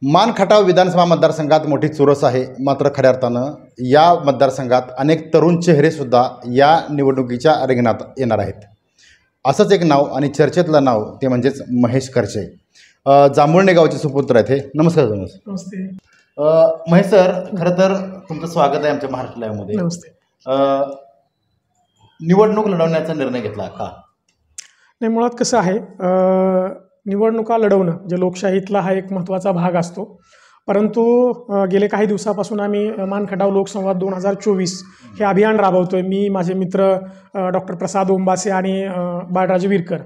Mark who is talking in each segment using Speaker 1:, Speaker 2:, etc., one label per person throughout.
Speaker 1: मान खटाव विधानसभा मतदारसंघात मोठी चुरस आहे। मात्र खऱ्या अर्थानं या मतदारसंघात अनेक तरुण चेहरेसुद्धा या निवडणुकीच्या रिंगणात येणार आहेत। असंच एक नाव आणि चर्चेतलं नाव ते म्हणजेच महेश खर्चे। जांभुळणे गावचे सुपुत्र आहेत हे। नमस्कार
Speaker 2: नमस्ते।
Speaker 1: महेश सर, खरं तर तुमचं स्वागत आहे आमच्या महाराष्ट्र लाईव्हमध्ये।
Speaker 2: नमस्ते।
Speaker 1: निवडणूक लढवण्याचा निर्णय घेतला का?
Speaker 2: नाही, मुळात कसं आहे, निवडणुका लढवणं जे लोकशाहीतला हा एक महत्त्वाचा भाग असतो। परंतु गेले काही दिवसापासून आम्ही मान खटाव लोकसंवाद 2024 हे अभियान राबवतोय। मी, माझे मित्र डॉक्टर प्रसाद ओंबासे आणि बाळराजे विरकर।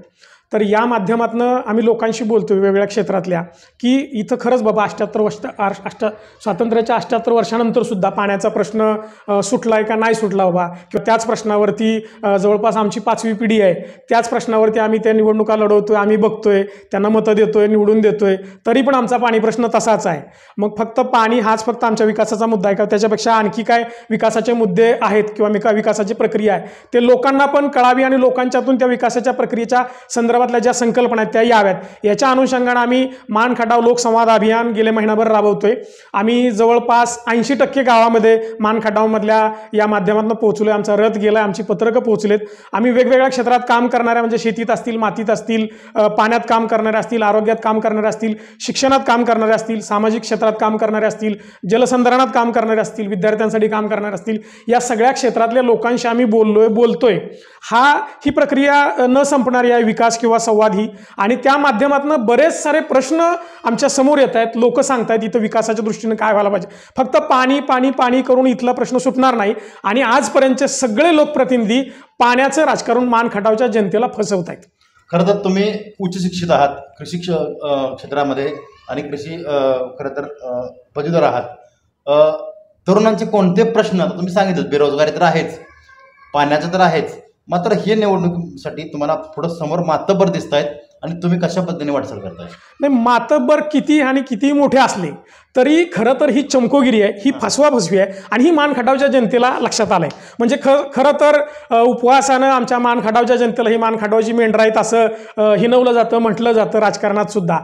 Speaker 2: तर या माध्यमातून आम्ही लोकांशी बोलतोय वेगवेगळ्या क्षेत्रातल्या, की इथं खरंच बाबा 78 स्वातंत्र्याच्या 78 वर्षानंतरसुद्धा पाण्याचा प्रश्न सुटला आहे का नाही सुटला बाबा, किंवा त्याच प्रश्नावरती जवळपास आमची 5वी पिढी आहे, त्याच प्रश्नावरती आम्ही त्या निवडणुका लढवतोय, आम्ही बघतोय, त्यांना मतं देतोय, निवडून देतोय, तरी पण आमचा पाणी प्रश्न तसाच आहे। मग फक्त पाणी हाच फक्त आमच्या विकासाचा मुद्दा आहे का? त्याच्यापेक्षा आणखी काय विकासाचे मुद्दे आहेत किंवा विकासाची प्रक्रिया आहे ते लोकांना पण कळावी आणि लोकांच्यातून त्या विकासाच्या प्रक्रियेच्या संदर्भातल्या ज्या संकल्पना आहेत त्या याव्यात। याच्या अनुषंगाने आम्ही मान खटाव लोकसंवाद अभियान गेले महिनाभर राबवतोय। आम्ही जवळपास 80% गावामध्ये मान खटावमधल्या या माध्यमातून पोहोचलोय। आमचा रथ गेला, आमची पत्रकं पोहोचलेत। आम्ही वेगवेगळ्या क्षेत्रात काम करणाऱ्या, म्हणजे शेतीत असतील, मातीत असतील, पाण्यात काम करणारे असतील, आरोग्यात काम करणारे असतील, शिक्षणात काम करणारे असतील, सामाजिक क्षेत्रात काम करणारे असतील, जलसंधारणात काम करणारे असतील, विद्यार्थ्यांसाठी काम करणारे असतील, या सगळ्या क्षेत्रातल्या लोकांशी आम्ही बोलतोय। ही प्रक्रिया न संपणारी आहे, विकास किंवा संवाद ही। आणि त्या माध्यमातून बरेच सारे प्रश्न आमच्या समोर येत आहेत। लोक सांगतायत इथं विकासाच्या दृष्टीने काय व्हायला पाहिजे। फक्त पाणी पाणी पाणी करून इथला प्रश्न सुटणार नाही। आणि आजपर्यंतचे सगळे लोकप्रतिनिधी पाण्याचं राजकारण मान खटावच्या जनतेला फसवत आहेत।
Speaker 1: खरं तर तुम्ही उच्च शिक्षित आहात, कृषी क्षेत्रामध्ये आणि कृषी खरं तर पदवीधर आहात। तरुणांचे कोणते प्रश्न, तुम्ही सांगितलं बेरोजगारी तर आहेच, पाण्याचं तर आहेच, मात्र हे निवडणुकीसाठी तुम्हाला थोडं समोर मातब्बर दिसत आहेत आणि तुम्ही कशा पद्धतीने वाटचाल करताय?
Speaker 2: नाही, मातब्बर किती आणि किती मोठे असले तरी खरं तर ही चमकोगिरी आहे, ही फसवाफसवी आहे आणि ही मान खटावच्या जनतेला लक्षात आलंय। म्हणजे खरं तर उपवासानं आमच्या मान खटावच्या जनतेला ही मान खटावची मेंढर आहेत असं हिनवलं जातं, म्हटलं जातं राजकारणात सुद्धा।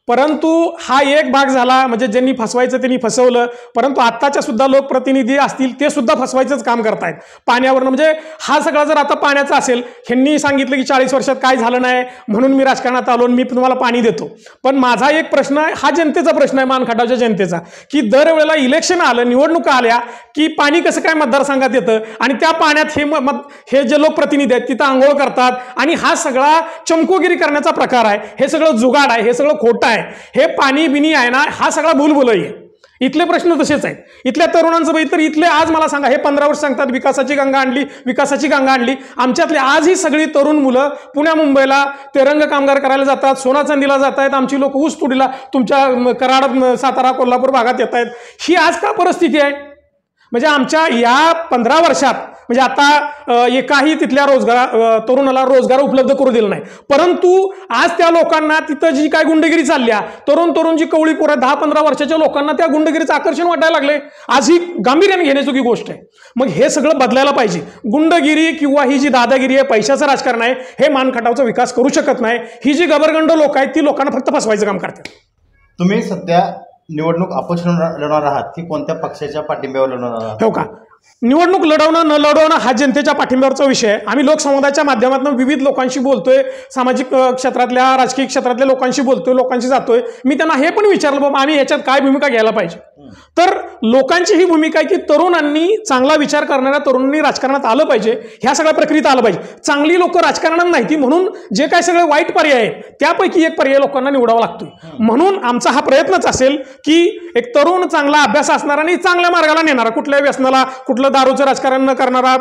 Speaker 2: परंतु हा एक भाग झाला, म्हणजे ज्यांनी फसवायचं त्यांनी फसवलं। परंतु आत्ताच्या सुद्धा लोकप्रतिनिधी असतील ते सुद्धा फसवायचंच काम करतायत पाण्यावरनं। म्हणजे हा सगळा जर आता पाण्याचा असेल, ह्यांनी सांगितलं की 40 वर्षात काय झालं नाही म्हणून मी राजकारणात आलो आणि मी तुम्हाला पाणी देतो। पण माझा एक प्रश्न आहे, हा जनतेचा प्रश्न आहे, मान खटावच्या जनतेचा, की दरवेळेला इलेक्शन आलं, निवडणुका आल्या की पाणी कसं काय मतदारसंघात येतं आणि त्या पाण्यात हे जे लोकप्रतिनिधी आहेत तिथं आंघोळ करतात। आणि हा सगळा चमकोगिरी करण्याचा प्रकार आहे, हे सगळं जुगाड आहे, हे सगळं खोटं आहे। हे पाणी बिनी आहे ना, हा सगळा भूलभुलई आहे। इथले प्रश्न तसेच आहेत। इथल्या तरुणांचं बघितलं तर इथले आज मला सांगा, हे 15 वर्ष सांगतात विकासाची गंगा आणली, विकासाची गंगा आणली। आमच्यातले आज ही सगळी तरुण मुलं पुण्या मुंबईला ते रंग कामगार करायला जातात, सोना चांदीला जात आहेत। आमची लोक ऊस तोडीला तुमच्या कराड, सातारा, कोल्हापूर भागात येत आहेत। ही आज का परिस्थिती आहे? म्हणजे आमच्या या 15 वर्षात म्हणजे आता एकाही तिथल्या तरुणाला रोजगार उपलब्ध करू दिला नाही। परंतु आज त्या लोकांना तिथं जी काय गुंडगिरी चालल्या, तरुण जी कवळी पोरं 10-15 वर्षाच्या लोकांना त्या गुंडगिरीचं आकर्षण वाटायला लागले। आज ही गांभीर्याने घेण्याजोगी गोष्ट आहे। मग हे सगळं बदलायला पाहिजे। गुंडगिरी किंवा ही जी दादागिरी आहे, पैशाचं राजकारण आहे, हे मान खटावचा विकास करू शकत नाही। ही जी गबरगंड लोक आहेत ती लोकांना फक्त फसवायचं काम करतात।
Speaker 1: तुम्ही सध्या निवडणूक अपक्ष लढवणार आहात की कोणत्या पक्षाच्या पाठिंब्यावर लढवणार आहात?
Speaker 2: हो का? निवडणूक लढवणं न लढवणं हा जनतेच्या पाठिंब्यावरचा विषय आहे। आम्ही लोकसंवादाच्या माध्यमातून विविध लोकांशी बोलतोय, सामाजिक क्षेत्रातल्या, राजकीय क्षेत्रातल्या लोकांशी बोलतोय, लोकांशी जातोय। मी त्यांना हे पण विचारलं बाबा आम्ही याच्यात काय भूमिका घ्यायला पाहिजे। तर लोकांची ही भूमिका आहे की तरुणांनी, चांगला विचार करणाऱ्या तरुणांनी राजकारणात आलं पाहिजे, ह्या सगळ्या प्रक्रियेत आलं पाहिजे। चांगली लोक राजकारणात नाहीती म्हणून जे काय सगळे वाईट पर्याय आहेत त्यापैकी एक पर्याय लोकांना निवडावा लागतोय। म्हणून आमचा हा प्रयत्नच असेल की एक तरुण, चांगला अभ्यास असणारा आणि चांगल्या मार्गाला नेणारा, कुठल्याही व्यसनाला, कुठलं दारूचं राजकारण न करणारा,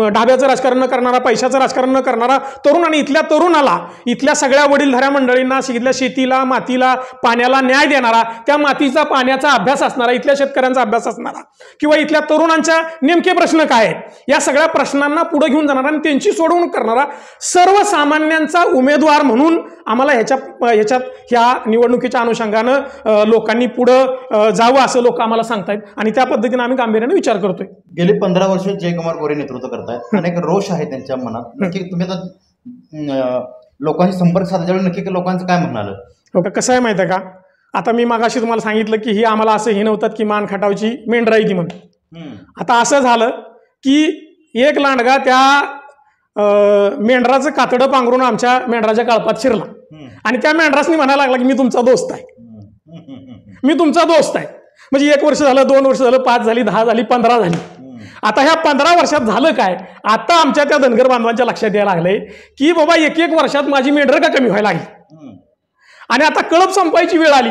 Speaker 2: ढाब्याचं राजकारण न करणारा, पैशाचं राजकारण न करणारा तरुण आणि इथल्या तरुणाला, इथल्या सगळ्या वडीलधाऱ्या मंडळींना, इथल्या शेतीला, मातीला, पाण्याला न्याय देणारा, त्या मातीचा, पाण्याचा अभ्यास असणारा, इथल्या शेतकऱ्यांचा अभ्यास असणारा, किंवा इथल्या तरुणांच्या नेमके प्रश्न काय आहेत या सगळ्या प्रश्नांना पुढे घेऊन जाणारा आणि त्यांची सोडवणूक करणारा सर्वसामान्यांचा उमेदवार म्हणून आम्हाला ह्याच्यात ह्या निवडणुकीच्या अनुषंगानं लोकांनी पुढं जावं असं लोक आम्हाला सांगतायत आणि त्या पद्धतीने आम्ही गांभीर्याने विचार करतोय।
Speaker 1: गेली 15 वर्ष जयकुमार गोरे नेतृत्व करतायत, अनेक रोष आहे त्यांच्या मनात। नक्की तुम्ही आता लोकांशी संपर्क साधल्यावर नक्की लोकांचं काय म्हणाल?
Speaker 2: हो का? कसं आहे माहिती आहे का, आता मी मागाशी तुम्हाला सांगितलं की ही आम्हाला असं हे नव्हतं की मान खटावची मेंढरा आहे ती म्हणून. आता असं झालं की एक लांडगा त्या मेंढराचं कातडं पांघरून आमच्या मेंढराच्या कळपात शिरला आणि त्या मेंढरासनी म्हणायला लागला की मी तुमचा दोस्त आहे, मी तुमचा दोस्त आहे. म्हणजे 1 वर्ष झालं, 2 वर्ष झालं, 5 झाली, 10 झाली, 15 झाली. आता ह्या 15 वर्षात झालं काय, आता आमच्या त्या धनगर बांधवांच्या लक्षात यायला लागलंय की बाबा 1-1 वर्षात माझी मेंढर का कमी व्हायला लागली आणि आता कळप संपायची वेळ आली.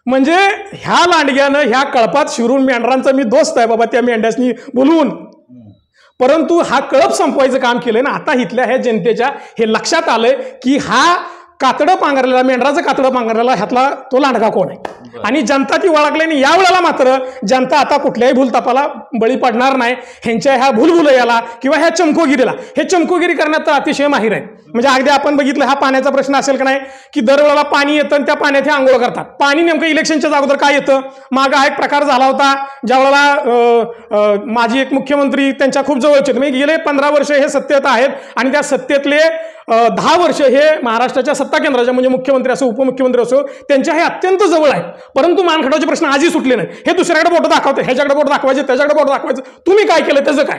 Speaker 2: म्हणजे ह्या लांडग्यानं ह्या कळपात शिरून मेंढरांचा मी दोस्त आहे बाबा त्या मेंढ्यासनी बोलवून, परंतु हा कळप संपवायचं काम केलंय ना. आता इथल्या ह्या जनतेच्या हे लक्षात आलंय की हा कातडं पांघरलेला, मेंढराचं कातडं पांघरलेला ह्यातला तो लांडगा कोण आहे. आणि जनता ती ओळखल्याने या वेळेला मात्र जनता आता कुठल्याही भूलतापाला बळी पडणार नाही. ह्यांच्या ह्या भूलभुलयाला किंवा ह्या चमकोगिरीला, हे चमकोगिरी करण्यात तर अतिशय माहीर आहे. म्हणजे अगदी आपण बघितलं हा पाण्याचा प्रश्न असेल का नाही की दरवेळेला पाणी येतं आणि त्या पाण्यात हे आंघोळ करतात. पाणी नेमकं इलेक्शनच्या अगोदर काय येतं, मागं हा एक प्रकार झाला होता ज्या वेळेला माजी एक मुख्यमंत्री त्यांच्या खूप जवळचे म्हणजे गेले 15 वर्ष हे सत्तेत आहेत आणि त्या सत्तेतले 10 वर्ष हे महाराष्ट्राच्या सत्ता केंद्राच्या म्हणजे मुख्यमंत्री असो उपमुख्यमंत्री असो त्यांच्या हे अत्यंत जवळ आहे. परंतु मानखटावचे प्रश्न आजही सुटले नाही. हे दुसऱ्याकडे बोट दाखवते, ह्याच्याकडे बोट दाखवायचे, त्याच्याकडे बोट दाखवायचं, तुम्ही काय केलं त्याचं काय,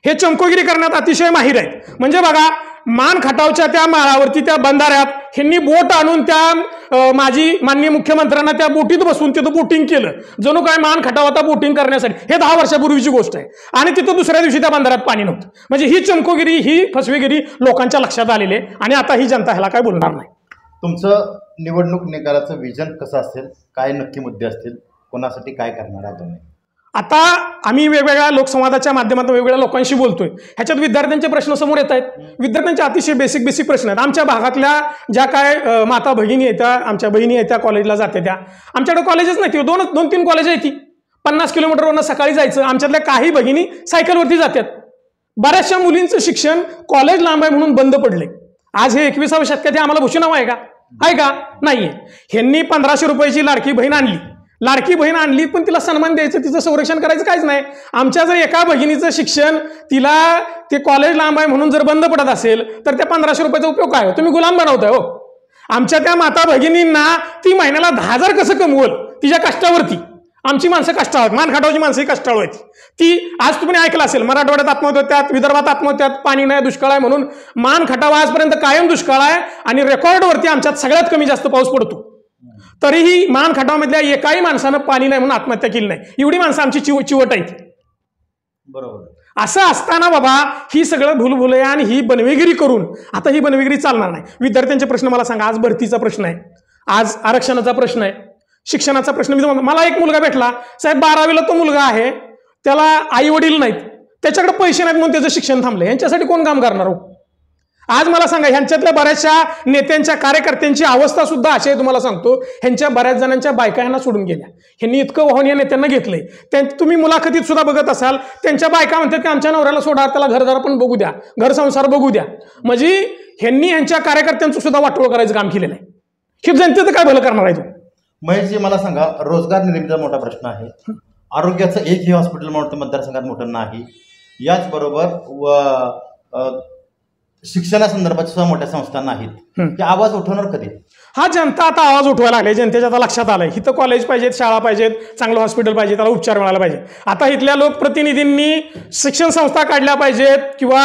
Speaker 2: हे चमकोगिरी करण्यात अतिशय माहीर आहेत. म्हणजे बघा मान खटावच्या त्या माळावरती त्या बंधाऱ्यात ह्यांनी बोट आणून त्या माजी माननीय मुख्यमंत्र्यांना त्या बोटीत बसून तिथं बोटिंग केलं, जणू काय मान खटाव आता बोटिंग करण्यासाठी. हे 10 वर्षापूर्वीची गोष्ट आहे आणि तिथं दुसऱ्या दिवशी त्या बंधाऱ्यात पाणी नव्हतं. म्हणजे ही चमकोगिरी, ही फसवेगिरी लोकांच्या लक्षात आलेली आहे आणि आता ही जनता ह्याला काय बोलणार नाही.
Speaker 1: तुमचं निवडणूक निकालाचं विजन कसं असेल, काय नक्की मुद्दे असतील, कोणासाठी काय करणार आहात तुम्ही?
Speaker 2: आता आम्ही वेगवेगळ्या लोकसंवादाच्या माध्यमातून वेगवेगळ्या लोकांशी बोलतोय. ह्याच्यात विद्यार्थ्यांचे प्रश्न समोर येत आहेत. विद्यार्थ्यांचे अतिशय बेसिक प्रश्न आहेत. आमच्या भागातल्या ज्या काय माता भगिनी आहेत, आमच्या बहिणी आहेत, त्या कॉलेजला जाते त्या. आमच्याकडे कॉलेजच नाही, 2-3 कॉलेज आहेत. ती 50 किलोमीटरवरनं सकाळी जायचं. आमच्यातल्या काही भगिनी सायकलवरती जातात. बऱ्याचशा मुलींचं शिक्षण कॉलेज लांब आहे म्हणून बंद पडले. आज हे 21व्या शतकात आम्हाला भूषणावं आहे का? आहे का? नाहीये. ह्यांनी 1500 रुपयाची लाडकी बहीण आणली. लाडकी बहीण आणली पण तिला सन्मान द्यायचं, तिचं संरक्षण करायचं काहीच नाही. आमच्या जर एका भगिनीचं शिक्षण तिला ते कॉलेज लांब आहे म्हणून जर बंद पडत असेल तर त्या 1500 रुपयाचा उपयोग काय? तुम्ही गुलाम बनवताय हो. आमच्या त्या माता भगिनींना ती महिन्याला 10,000 कसं कमवल तिच्या कष्टावरती. आमची माणसं कष्टाळू, मान खटावची माणसं कष्टाळू आहेत. ती आज तुम्ही ऐकलं असेल मराठवाड्यात आत्महत्या होत्यात, विदर्भात आत्महत्या होत्यात, पाणी नाही, दुष्काळ आहे म्हणून. मान खटाव आजपर्यंत कायम दुष्काळ आहे आणि रेकॉर्डवरती आमच्यात सगळ्यात कमी जास्त पाऊस पडतो. तरीही मान खटावमधल्या एकाही माणसानं पाणी नाही म्हणून आत्महत्या केली नाही. एवढी माणसं आमची चिवट आहेत.
Speaker 1: बरोबर.
Speaker 2: असं असताना बाबा ही सगळं भूलभुलया आणि ही बनवेगिरी करून आता ही बनवेगिरी चालणार नाही. विद्यार्थ्यांचे प्रश्न मला सांगा. आज भरतीचा प्रश्न आहे, आज आरक्षणाचा प्रश्न आहे, शिक्षणाचा प्रश्न. मला एक मुलगा भेटला साहेब, 12वीला तो मुलगा आहे, त्याला आई वडील नाहीत, त्याच्याकडे पैसे नाहीत म्हणून त्याचं शिक्षण थांबलं. यांच्यासाठी कोण काम करणार हो? आज मला सांगा, ह्यांच्यातल्या बऱ्याचशा नेत्यांच्या कार्यकर्त्यांची अवस्था सुद्धा अशी आहे. तुम्हाला सांगतो, ह्यांच्या बऱ्याच जणांच्या बायका ह्यांना सोडून गेल्या. ह्यांनी इतकं वाहून या नेत्यांना घेतलंय. तुम्ही मुलाखतीत सुद्धा बघत असाल, त्यांच्या बायका म्हणतात की आमच्या नवऱ्याला सोडा, त्याला घरदार पण बघू द्या, घर संसार बघू द्या. म्हणजे ह्यांनी ह्यांच्या कार्यकर्त्यांचं सुद्धा वाटोळ करायचं काम केलेलं आहे. हे जनतेचं काय भलं करणार आहे?
Speaker 1: महेशजी मला सांगा, रोजगार निर्मितीचा मोठा प्रश्न आहे. आरोग्याचं एकही हॉस्पिटल मतदारसंघात मोठं नाही. याचबरोबर शिक्षणासंदर्भात सुद्धा मोठ्या संस्था नाहीत. ते आवाज उठवणार कधी?
Speaker 2: हा, जनता आता आवाज उठवायला लागले. जनतेच्या आता लक्षात आलंय इथं कॉलेज पाहिजेत, शाळा पाहिजेत, चांगलं हॉस्पिटल पाहिजे, त्याला उपचार मिळाला पाहिजे. आता इथल्या लोकप्रतिनिधींनी शिक्षण संस्था काढल्या पाहिजेत किंवा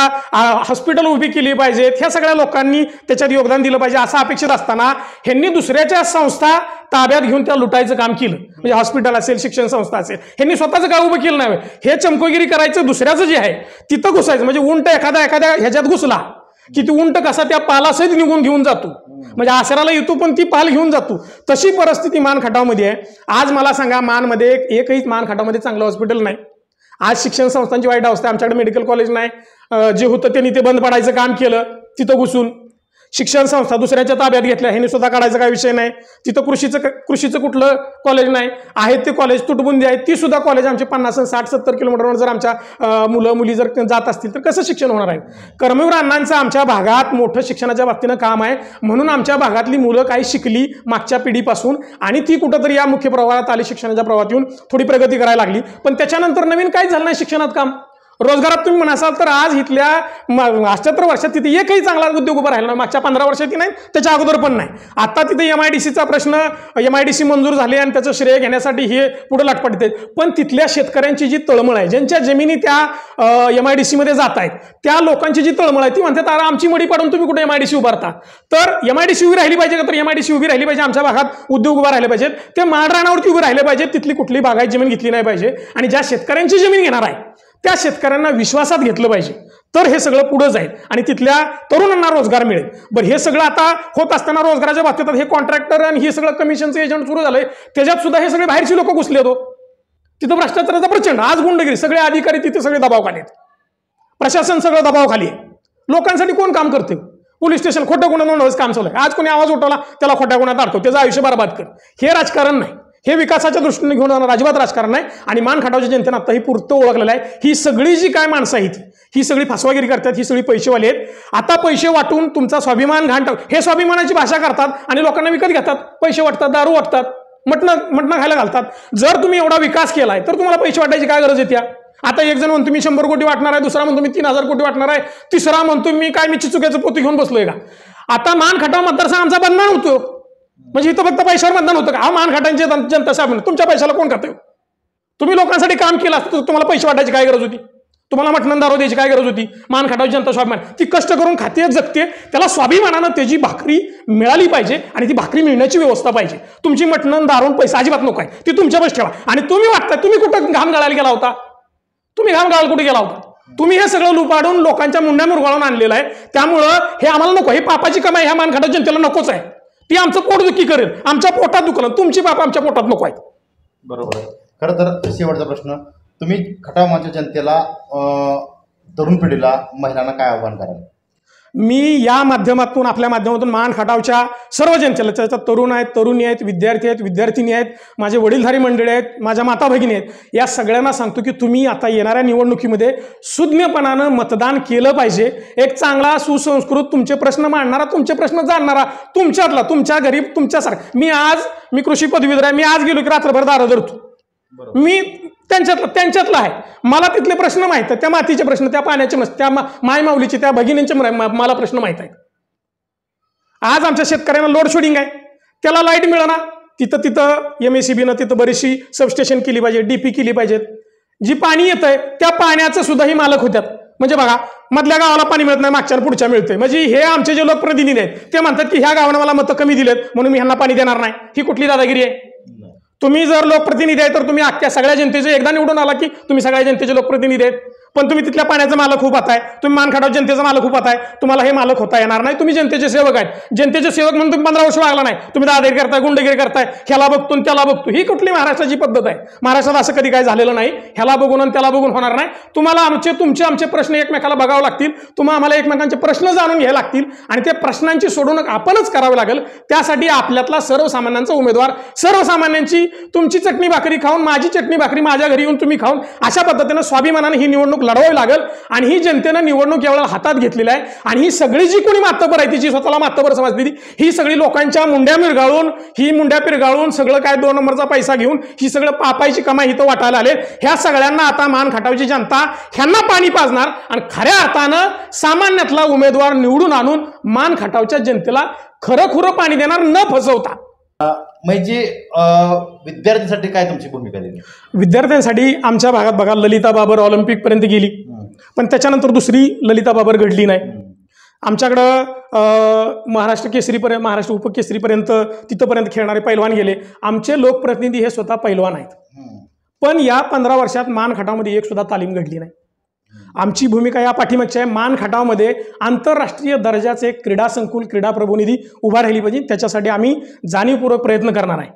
Speaker 2: हॉस्पिटल उभी केली पाहिजेत. ह्या सगळ्या लोकांनी त्याच्यात योगदान दिलं पाहिजे असं अपेक्षित असताना ह्यांनी दुसऱ्याच्या संस्था ताब्यात घेऊन त्या लुटायचं काम केलं. म्हणजे हॉस्पिटल असेल, शिक्षण संस्था असेल, ह्यांनी स्वतःचं काय उभं केलं नाही. हे चमकोगिरी करायचं, दुसऱ्याचं जे आहे तिथं घुसायचं. म्हणजे उंट एखाद्या ह्याच्यात घुसला की ती उंट कसा त्या पालासहित निघून घेऊन जातो, म्हणजे आसराला येतो पण ती पाल घेऊन जातो, तशी परिस्थिती मान खटावमध्ये आहे. आज मला सांगा, मानमध्ये एकही मान खटावमध्ये चांगलं हॉस्पिटल नाही. आज शिक्षण संस्थांची वाईट अवस्था. आमच्याकडे मेडिकल कॉलेज नाही. जे होतं त्यांनी ते बंद पडायचं काम केलं. तिथं घुसून शिक्षण संस्था दुसऱ्याच्या ताब्यात घेतल्या. ह्यांनी सुद्धा काढायचा काही विषय नाही. तिथं कृषीचं कुठलं कॉलेज नाही. आहेत ते कॉलेज तुटबुंदी आहेत. ती सुद्धा कॉलेज आमचे 50, 60, 70 किलोमीटरवर जर आमच्या मुलं मुली जर जात असतील तर कसं शिक्षण होणार आहे? कर्मवीर अण्णांचं आमच्या भागात मोठं शिक्षणाच्या बाबतीनं काम आहे म्हणून आमच्या भागातली मुलं काही शिकली मागच्या पिढीपासून आणि ती कुठंतरी या मुख्य प्रवाहात आली, शिक्षणाच्या प्रवाहात येऊन थोडी प्रगती करायला लागली. पण त्याच्यानंतर नवीन काहीच झालं नाही शिक्षणात काम. रोजगारात तुम्ही म्हणाल तर आज इथल्या 78 वर्षात तिथे एकही चांगला उद्योग उभा राहिला नाही. मागच्या 15 वर्षात नाही, त्याच्या अगोदर पण नाही. आता तिथे MIDCचा प्रश्न, MIDC मंजूर झाले आणि त्याचं श्रेय घेण्यासाठी हे पुढे लाटपडते. पण तिथल्या शेतकऱ्यांची जी तळमळ आहे, ज्यांच्या जमिनी त्या MIDC मध्ये जात आहेत, त्या लोकांची जी तळमळ आहे ती म्हणतात अरे आमची मडी पाडून तुम्ही कुठे MIDC उभारता. तर MIDC उभी राहिली पाहिजे का? तर MIDC उभी राहिली पाहिजे. आमच्या भागात उद्योग उभा राहिले पाहिजेत, ते माळरानावरती उभे राहिले पाहिजेत. तिथली कुठली बागायत जमीन घेतली नाही पाहिजे. आणि ज्या शेतकऱ्यांची जमीन घेणार आहे त्या शेतकऱ्यांना विश्वासात घेतलं पाहिजे. तर हे सगळं पुढे जाईल आणि तिथल्या तरुणांना रोजगार मिळेल. बरं, हे सगळं आता होत असताना रोजगाराच्या बाबतीत हे कॉन्ट्रॅक्टर आणि हे सगळं कमिशनचं एजंट सुरू झालंय. त्याच्यात सुद्धा हे सगळे बाहेरची लोक घुसले होतो. तिथं भ्रष्टाचाराचा प्रचंड, आज गुंडगिरी, सगळे अधिकारी तिथे सगळे दबावाखाली आहेत. प्रशासन सगळं दबावाखाली आहे. लोकांसाठी कोण काम करते? पोलीस स्टेशन खोटं गुन्हा नोंदवायचं काम चालू आहे. आज कोणी आवाज उठवला त्याला खोट्या गुन्ह्यात अडकव, त्याचं आयुष्य बरबाद कर. हे राजकारण नाही, हे विकासाच्या दृष्टीने घेऊन जाणार अजिबात राजकारण नाही. आणि मान खटावच्या जनतेनं आता ही पुरतं ओळखलेलं आहे. ही सगळी जी काय माणसं आहेत ही सगळी फसवागिरी करतात, ही सगळी पैसेवाली आहेत. आता पैसे वाटून तुमचा स्वाभिमान घाण टाक, हे स्वाभिमानाची भाषा करतात आणि लोकांना विकत घेतात, पैसे वाटतात, दारू वाटतात, मटणं खायला घालतात. जर तुम्ही एवढा विकास केलाय तर तुम्हाला पैसे वाटायची काय गरज येते? आता एक जण म्हणतो मी 100 कोटी वाटणार आहे, दुसरा म्हणतो मी 3000 कोटी वाटणार आहे, तिसरा म्हणतो मी काय मी चिचुक्याचं पोती घेऊन बसलोय का? आता मान खटाव मतदारसंघ आमचा बदनाम होतो. म्हणजे इथं फक्त पैशावर मतदान होतं का? हा मान खटांची जनता साहेब, तुमच्या पैशाला कोण खातं? तुम्ही लोकांसाठी काम केलं असतं, तुम्हाला पैसे वाटायची काय गरज होती? तुम्हाला मटण दारू द्यायची काय गरज होती? मान खटावची जनता स्वाभिमान ती कष्ट करून खाते, जगते, त्याला स्वाभिमानानं त्याची भाकरी मिळाली पाहिजे आणि ती भाकरी मिळण्याची व्यवस्था पाहिजे. तुमची मटण दारून पैसा अजिबात नको आहे, ती तुमच्यापास ठेवा. आणि तुम्ही वाटताय तुम्ही कुठं घाम गाळायला गेला होता? तुम्ही घाम गाळायला कुठे गेला होता? तुम्ही हे सगळं लुपाडून लोकांच्या मुंड्या मुरगाळून आणलेलं आहे. त्यामुळं हे आम्हाला नको, हे पापाची कमाई ह्या मान खटाव जनतेला नकोच आहे. ती आमचं पोट दुखी करेल, आमच्या पोटात दुखलं. तुमची बाप आमच्या पोटात नको आहेत.
Speaker 1: बरोबर आहे. खरं तर शेवटचा प्रश्न, तुम्ही खटाव मानच्या जनतेला, तरुण पिढीला, महिलांना काय आव्हान कराल?
Speaker 2: मी या माध्यमातून, आपल्या माध्यमातून मान खटावच्या सर्व जनतेला, त्याच्यात तरुण आहेत, तरुणी आहेत, विद्यार्थी आहेत, विद्यार्थिनी आहेत, माझे वडीलधारी मंडळी आहेत, माझ्या माता भगिनी आहेत, या सगळ्यांना सांगतो की तुम्ही आता येणाऱ्या निवडणुकीमध्ये सुज्ञपणानं मतदान केलं पाहिजे. एक चांगला सुसंस्कृत, तुमचे प्रश्न मांडणारा, तुमचे प्रश्न जाणणारा, तुमच्यातला, तुमच्या गरीब, तुमच्यासारखा. मी कृषी पदवीधर आहे. मी आज गेलो की रात्रभर दारं धरतो. मी त्यांच्यातला आहे. मला तिथले प्रश्न माहित आहेत, त्या मातीचे प्रश्न, त्या पाण्याचे, त्या मायमाऊलीचे, त्या भगिनींचे मला प्रश्न माहित आहेत. आज आमच्या शेतकऱ्यांना लोड शेडिंग आहे, त्याला लाईट मिळणार. तिथं MSEBनं तिथं बरीचशी सबस्टेशन केली पाहिजे, DP केली पाहिजेत. जी पाणी येत आहे त्या पाण्याचं सुद्धा ही मालक होत्यात. म्हणजे बघा, मधल्या गावाला पाणी मिळत नाही, मागच्या पुढच्या मिळते. म्हणजे हे आमचे जे लोकप्रतिनिधी आहेत ते म्हणतात की ह्या गावानं मला मतं कमी दिलेत म्हणून मी ह्यांना पाणी देणार नाही. ही कुठली दादागिरी आहे? तुम्ही जर लोकप्रतिनिधी आहे तर तुम्ही अख्ख्या सगळ्या जनतेचे, एकदा निवडून आला की तुम्ही सगळ्या जनतेचे लोकप्रतिनिधी आहेत. पण तुम्ही तिथल्या पाण्याचा मालक खूप आहे, तुम्ही मान खटाव जनतेचा मालक खूप आहे. तुम्हाला हे मालक होता येणार नाही. तुम्ही जनतेचे सेवक आहेत. जनतेचे सेवक म्हणून तुम्ही 15 वर्ष वागला नाही. तुम्ही दादागिरी करताय, गुंडगिरी करताय, ह्याला बघतो त्याला बघतो. ही कुठली महाराष्ट्राची पद्धत आहे? महाराष्ट्रात असं कधी काय झालेलं नाही. ह्याला बघून आणि त्याला बघून होणार नाही. तुम्हाला तुमचे प्रश्न एकमेकाला बघावं लागतील. तुम्हाला आम्हाला एकमेकांचे प्रश्न जाणून घ्यावे लागतील आणि ते प्रश्नांची सोडवणूक आपणच करावं लागेल. त्यासाठी आपल्यातला सर्वसामान्यांचा उमेदवार, सर्वसामान्यांची, तुमची चटणी भाकरी खाऊन, माझी चटणी भाकरी माझ्या घरी येऊन तुम्ही खाऊन, अशा पद्धतीनं स्वाभिमानाने ही निवडणूक लढवावी लागेल. आणि ही जनतेनं निवडणूक यावेळेला हातात घेतलेली आहे. आणि ही सगळी जी कोणी मातबर आहे, तिची स्वतःला मातबर समजलेली, ही सगळी लोकांच्या मुंड्या पिरगाळून सगळं काय 2 नंबरचा पैसा घेऊन ही सगळं पापायची कमाई इथं वाटायला आले. ह्या सगळ्यांना आता मान खटावची जनता ह्यांना पाणी पाजणार आणि खऱ्या अर्थानं सामान्यातला उमेदवार निवडून आणून मान खटावच्या जनतेला खरं पाणी देणार, न फसवता.
Speaker 1: म्हणजे विद्यार्थ्यांसाठी काय तुमची भूमिका दिली?
Speaker 2: विद्यार्थ्यांसाठी आमच्या भागात बघा, ललिता बाबर ऑलिम्पिक पर्यंत गेली, पण त्याच्यानंतर दुसरी ललिता बाबर घडली नाही. आमच्याकडं महाराष्ट्र केसरीपर्यंत, महाराष्ट्र उपकेसरीपर्यंत तिथंपर्यंत खेळणारे पैलवान गेले. आमचे लोकप्रतिनिधी हे स्वतः पैलवान आहेत. पण या 15 वर्षात मान खटावमध्ये एक सुद्धा तालीम घडली नाही. आमची भूमिका या पाठीमागची आहे, मान खटावमध्ये आंतरराष्ट्रीय दर्जाचे क्रीडा संकुल, क्रीडा प्रबोधिनी उभा राहिली पाहिजे. त्याच्यासाठी आम्ही जाणीवपूर्वक प्रयत्न करणार आहे.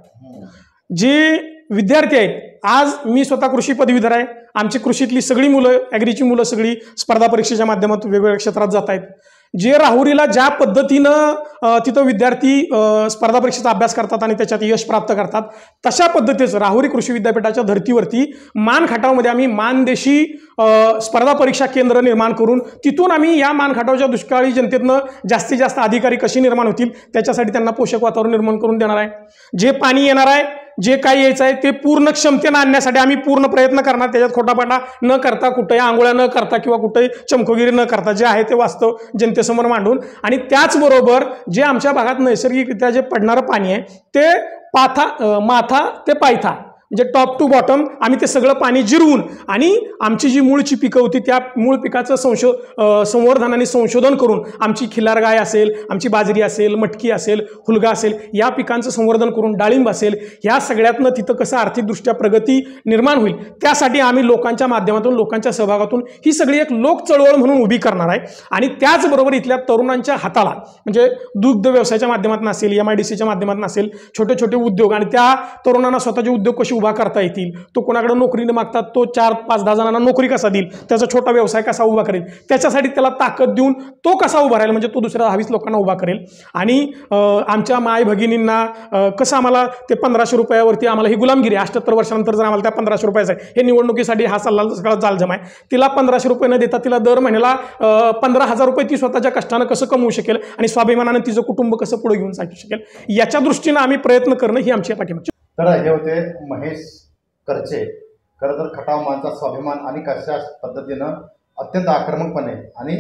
Speaker 2: जे विद्यार्थी आहेत, आज मी स्वतः कृषी पदवीधर आहे. आमची कृषीतली सगळी मुलं, ॲग्रीची मुलं सगळी स्पर्धा परीक्षेच्या माध्यमातून वेगवेगळ्या क्षेत्रात जात आहेत. जे राहुरीला ज्या पद्धतीनं तिथं विद्यार्थी स्पर्धा परीक्षेचा अभ्यास करतात आणि त्याच्यात यश प्राप्त करतात, तशा पद्धतीचं राहुरी कृषी विद्यापीठाच्या धर्तीवरती मान खटावमध्ये आम्ही मानदेशी स्पर्धा परीक्षा केंद्र निर्माण करून तिथून आम्ही या मान खटावच्या दुष्काळी जनतेतनं जास्तीत जास्त अधिकारी कशी निर्माण होतील त्याच्यासाठी त्यांना पोषक वातावरण निर्माण करून देणार आहे. जे पाणी येणार आहे, जे काही यायचं आहे ते पूर्ण क्षमतेनं आणण्यासाठी आम्ही पूर्ण प्रयत्न करणार. त्याच्यात खोटापाटा न करता, कुठेही आंघोळ्या न करता किंवा कुठेही चमकोगिरी न करता जे आहे ते वास्तव जनतेसमोर मांडून, आणि त्याचबरोबर जे आमच्या भागात नैसर्गिकरित्या जे पडणारं पाणी आहे ते माथा ते पायथा म्हणजे टॉप टू बॉटम आम्ही ते सगळं पाणी जिरवून आणि आमची जी मूळची पिकं होती त्या मूळ पिकाचं संवर्धन आणि संशोधन करून आमची खिल्लार गाय असेल, आमची बाजरी असेल, मटकी असेल, हुलगा असेल, या पिकांचं संवर्धन करून डाळिंब असेल, ह्या सगळ्यातनं तिथं कसं आर्थिकदृष्ट्या प्रगती निर्माण होईल त्यासाठी आम्ही लोकांच्या माध्यमातून, लोकांच्या सहभागातून ही सगळी एक लोक चळवळ म्हणून उभी करणार आहे. आणि त्याचबरोबर इथल्या तरुणांच्या हाताला म्हणजे दुग्ध व्यवसायाच्या माध्यमातून असेल, MIDCच्या माध्यमातून असेल, छोटे छोटे उद्योग, आणि त्या तरुणांना स्वतःचे उद्योग कसे उभा करता येतील, तो कोणाकडे नोकरी न मागतात तो 4, 5, 10 जणांना नोकरी कसा देईल, त्याचा छोटा व्यवसाय कसा उभा करेल, त्याच्यासाठी त्याला ताकद देऊन तो कसा उभा राहील, म्हणजे तो दुसऱ्या 20 लोकांना उभा करेल. आणि आमच्या माय भगिनींना कसं आम्हाला ते 1500 रुपयावरती आम्हाला ही गुलामगिरी 78 वर्षानंतर जर आम्हाला त्या 1500 रुपयाचा आहे, हे निवडणुकीसाठी हा सगळा जालजम आहे. तिला 1500 रुपये न देता तिला दर महिन्याला 15,000 रुपये ती स्वतःच्या कष्टानं कसं कमवू शकेल आणि स्वाभिमानानं तिचं कुटुंब कसं पुढे घेऊन जाऊ शकेल, याच्या दृष्टीनं आम्ही प्रयत्न करणं ही आमची पाठीमागची.
Speaker 1: तर हे होते महेश करचे. खरं तर खटाव मानचा स्वाभिमान आणि कशा पद्धतीनं अत्यंत आक्रमकपणे आणि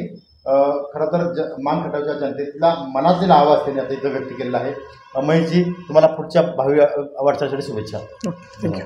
Speaker 1: खरं तर मान खटावच्या जनतेला मनातील आवाज त्यांनी आता इथं व्यक्त केलेला आहे. महेशजी, तुम्हाला पुढच्या भावी वाटचालीसाठी शुभेच्छा.
Speaker 2: थँक्यू.